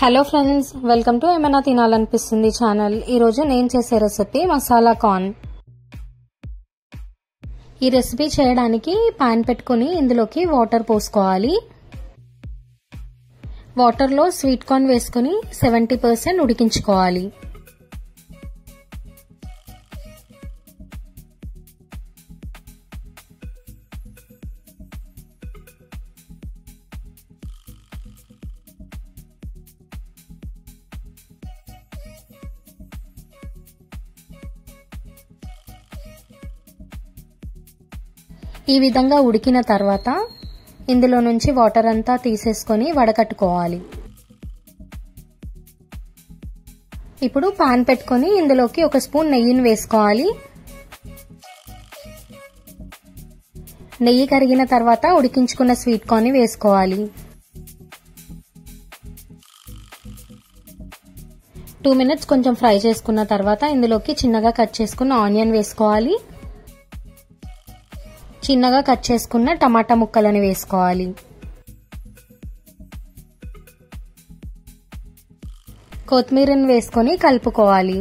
Hello friends, welcome to ఏమైనా తినాలనిపిస్తుంది channel. ఈరోజు నేను చేసే రెసిపీ మసాలా కార్న్. ఈ రెసిపీ చేయడానికి పాన్ పెట్టుకుని ఇందులోకి వాటర్ పోసుకోవాలి. వాటర్లో స్వీట్ కార్న్ వేసుకుని 70% ఉడికించుకోవాలి. ఈ విధంగా ఉడికిన తర్వాత ఇందులో నుంచి వాటర్ అంతా తీసేసుకొని వడకట్టుకోవాలి. ఇప్పుడు పాన్ పెట్టుకొని ఇందులోకి 1 స్పూన్ నెయ్యిని వేసుకోవాలి. నెయ్యి కరిగిన తర్వాత ఉడికించుకున్న స్వీట్ కార్న్ ని వేసుకోవాలి. 2 మినిట్స్ కొంచెం ఫ్రై చేసుకున్న తర్వాత ఇందులోకి చిన్నగా కట్ చేసుకున్న ఆనియన్ వేసుకోవాలి. చిన్నగా కట్ చేసుకున్న టమాటా ముక్కలను వేసుకోవాలి. కొత్తిమీరని వేసుకొని కలుపుకోవాలి.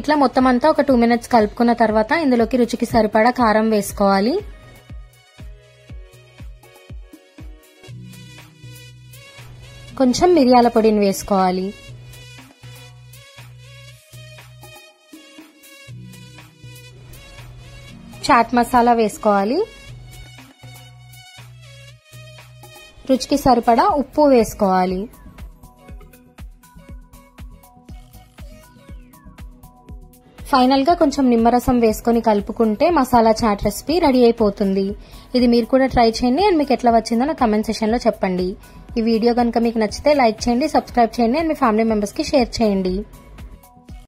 ఇట్లా మొత్తం అంతా ఒక 2 మినిట్స్ కలుపుకున్న తర్వాత ఇందులోకి రుచికి సరిపడా కారం వేసుకోవాలి. కొంచెం మిరియాల పొడిని వేసుకోవాలి. చాట్ మసాలా వేసుకోవాలి. రుచికి సరిపడా ఉప్పు వేసుకోవాలి. ఫైనల్ గా కొంచెం నిమ్మరసం వేసుకొని కలుపుకుంటే మసాలా చాట్ రెసిపీ రెడీ అయిపోతుంది. ఇది మీరు కూడా ట్రై చేయండి అండ్ మీకు ఎట్లా వచ్చిందో నా కమెంట్ సెక్షన్ లో చెప్పండి. ఈ వీడియో కనుక మీకు నచ్చితే లైక్ చేయండి, సబ్స్క్రైబ్ చేయండి అండ్ మీ ఫ్యామిలీ మెంబర్స్ కి షేర్ చేయండి.